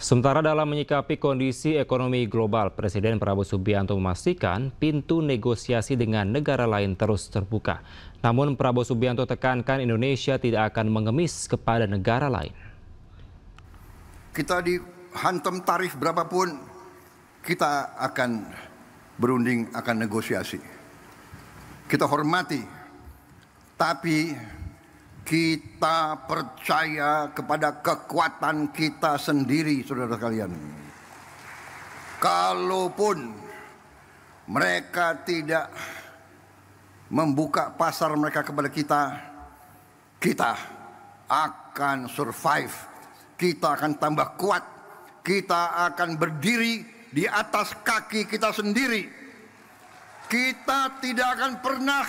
Sementara dalam menyikapi kondisi ekonomi global, Presiden Prabowo Subianto memastikan pintu negosiasi dengan negara lain terus terbuka. Namun Prabowo Subianto tekankan Indonesia tidak akan mengemis kepada negara lain. Kita dihantam tarif berapapun, kita akan berunding, akan negosiasi. Kita hormati, tapi kita percaya kepada kekuatan kita sendiri, saudara sekalian. Kalaupun mereka tidak membuka pasar mereka kepada kita, kita akan survive. Kita akan tambah kuat. Kita akan berdiri di atas kaki kita sendiri. Kita tidak akan pernah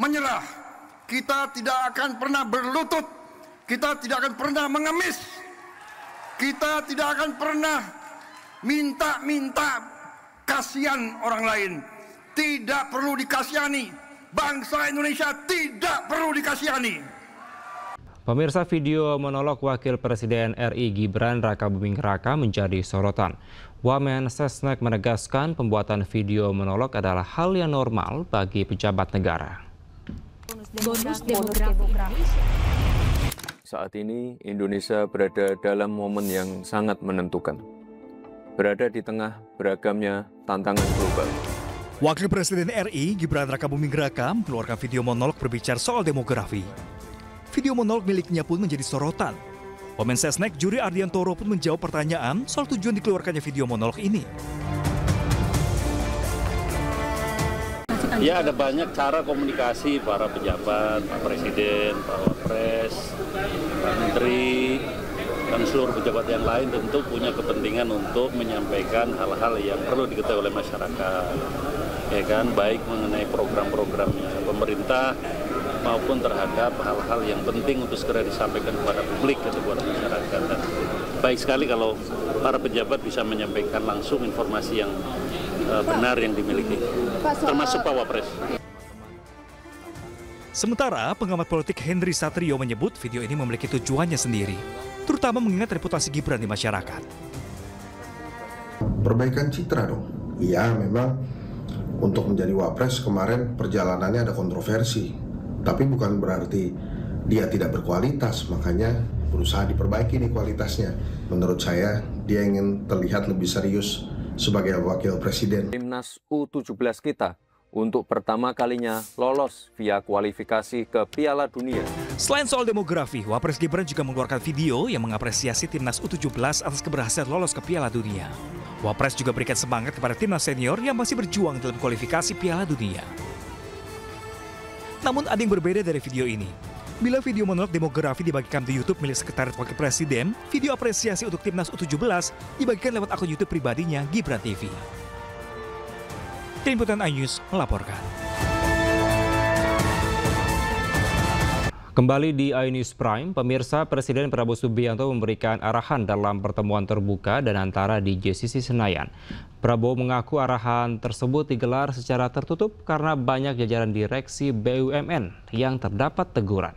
menyerah. Kita tidak akan pernah berlutut. Kita tidak akan pernah mengemis. Kita tidak akan pernah minta kasihan orang lain. Tidak perlu dikasihani. Bangsa Indonesia tidak perlu dikasihani. Pemirsa, video monolog Wakil Presiden RI Gibran Rakabuming Raka menjadi sorotan. Wamen Sesnek menegaskan pembuatan video monolog adalah hal yang normal bagi pejabat negara. Bonus demografi Indonesia. Saat ini Indonesia berada dalam momen yang sangat menentukan. Berada di tengah beragamnya tantangan global. Wakil Presiden RI Gibran Rakabuming Raka mengeluarkan video monolog berbicara soal demografi. Video monolog miliknya pun menjadi sorotan. Wamen Sesnek Juri Ardiantoro pun menjawab pertanyaan soal tujuan dikeluarkannya video monolog ini. Ya, ada banyak cara komunikasi para pejabat, Pak Presiden, Pak Wapres, Pak Menteri, dan seluruh pejabat yang lain tentu punya kepentingan untuk menyampaikan hal-hal yang perlu diketahui oleh masyarakat. Ya kan, baik mengenai program-programnya pemerintah maupun terhadap hal-hal yang penting untuk segera disampaikan kepada publik atau kepada masyarakat. Dan baik sekali kalau para pejabat bisa menyampaikan langsung informasi yang benar yang dimiliki, termasuk Pak Wapres. Sementara pengamat politik Henry Satrio menyebut video ini memiliki tujuannya sendiri, terutama mengingat reputasi Gibran di masyarakat. Perbaikan citra dong. Iya, memang untuk menjadi Wapres kemarin perjalanannya ada kontroversi. Tapi bukan berarti dia tidak berkualitas, makanya berusaha diperbaiki nih kualitasnya. Menurut saya, dia ingin terlihat lebih serius sebagai wakil presiden. Timnas U17 kita untuk pertama kalinya lolos via kualifikasi ke Piala Dunia. Selain soal demografi, Wapres Gibran juga mengeluarkan video yang mengapresiasi Timnas U17 atas keberhasilan lolos ke Piala Dunia. Wapres juga berikan semangat kepada timnas senior yang masih berjuang dalam kualifikasi Piala Dunia. Namun ada yang berbeda dari video ini. Bila video monolog demografi dibagikan di YouTube milik Sekretariat Wakil Presiden, video apresiasi untuk Timnas U17 dibagikan lewat akun YouTube pribadinya Gibran TV. Tim Liputan iNews melaporkan. Kembali di iNews Prime, pemirsa, Presiden Prabowo Subianto memberikan arahan dalam pertemuan terbuka dan antara di JCC Senayan. Prabowo mengaku arahan tersebut digelar secara tertutup karena banyak jajaran direksi BUMN yang terdapat teguran.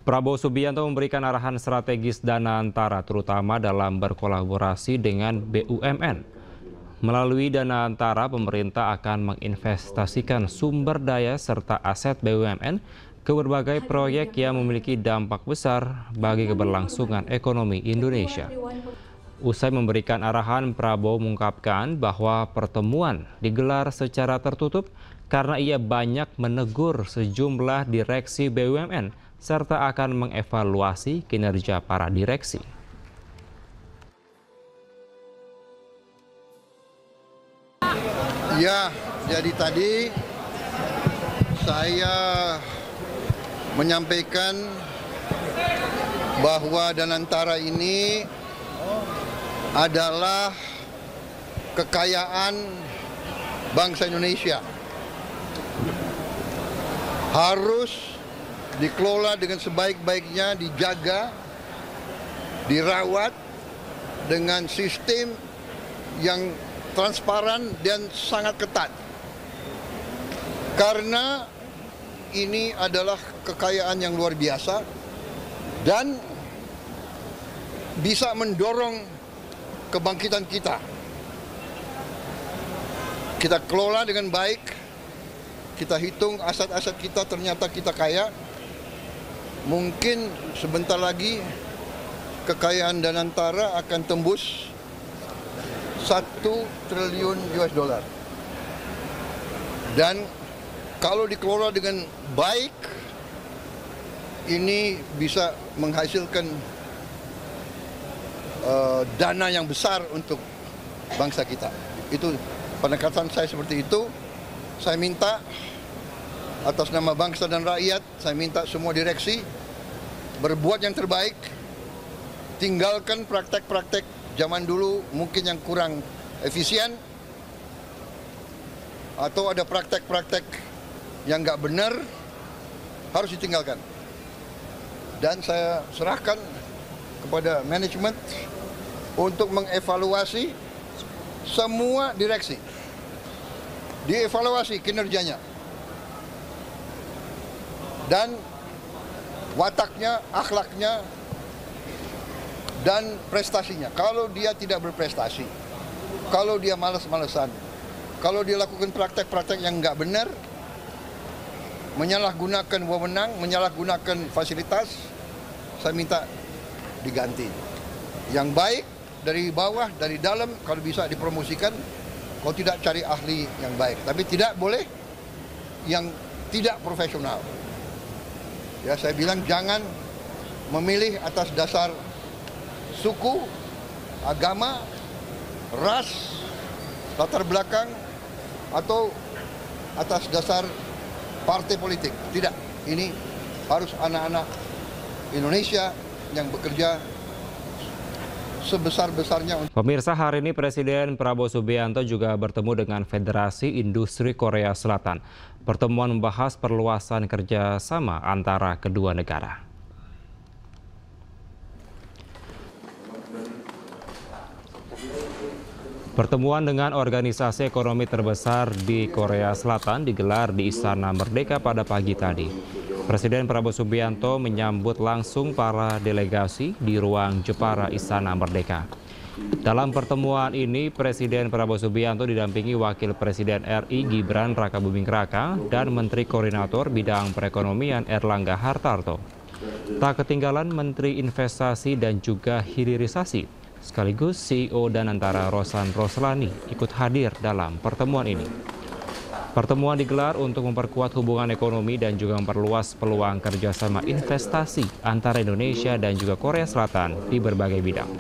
Prabowo Subianto memberikan arahan strategis dana antara terutama dalam berkolaborasi dengan BUMN. Melalui dana antara, pemerintah akan menginvestasikan sumber daya serta aset BUMN ke berbagai proyek yang memiliki dampak besar bagi keberlangsungan ekonomi Indonesia. Usai memberikan arahan, Prabowo mengungkapkan bahwa pertemuan digelar secara tertutup karena ia banyak menegur sejumlah direksi BUMN serta akan mengevaluasi kinerja para direksi. Ya, jadi tadi saya menyampaikan bahwa Danantara ini adalah kekayaan bangsa Indonesia. Harus dikelola dengan sebaik-baiknya, dijaga, dirawat dengan sistem yang transparan dan sangat ketat. Karena ini adalah kekayaan yang luar biasa dan bisa mendorong kebangkitan kita. Kita kelola dengan baik, kita hitung aset-aset kita, ternyata kita kaya. Mungkin sebentar lagi kekayaan Danantara akan tembus 1 triliun US dollar. Dan kalau dikelola dengan baik, ini bisa menghasilkan dana yang besar untuk bangsa kita. Itu pendekatan saya seperti itu. Saya minta atas nama bangsa dan rakyat, saya minta semua direksi berbuat yang terbaik, tinggalkan praktek-praktek zaman dulu mungkin yang kurang efisien, atau ada praktek-praktek yang nggak benar, harus ditinggalkan. Dan saya serahkan kepada manajemen untuk mengevaluasi semua direksi, dievaluasi kinerjanya dan wataknya, akhlaknya, dan prestasinya. Kalau dia tidak berprestasi, kalau dia malas-malesan, kalau dia lakukan praktek-praktek yang nggak benar, menyalahgunakan wewenang, menyalahgunakan fasilitas, saya minta diganti. Yang baik dari bawah, dari dalam, kalau bisa dipromosikan. Kalau tidak, cari ahli yang baik. Tapi tidak boleh yang tidak profesional. Ya, saya bilang jangan memilih atas dasar suku, agama, ras, latar belakang, atau atas dasar partai politik. Tidak, ini harus anak-anak Indonesia yang bekerja sebesar-besarnya. Pemirsa, hari ini Presiden Prabowo Subianto juga bertemu dengan Federasi Industri Korea Selatan. Pertemuan membahas perluasan kerjasama antara kedua negara. Pertemuan dengan organisasi ekonomi terbesar di Korea Selatan digelar di Istana Merdeka pada pagi tadi. Presiden Prabowo Subianto menyambut langsung para delegasi di ruang Jepara Istana Merdeka. Dalam pertemuan ini, Presiden Prabowo Subianto didampingi Wakil Presiden RI Gibran Rakabuming Raka dan Menteri Koordinator Bidang Perekonomian Erlangga Hartarto. Tak ketinggalan Menteri Investasi dan juga Hilirisasi, sekaligus CEO Danantara Rosan Roslani ikut hadir dalam pertemuan ini. Pertemuan digelar untuk memperkuat hubungan ekonomi dan juga memperluas peluang kerjasama investasi antara Indonesia dan juga Korea Selatan di berbagai bidang.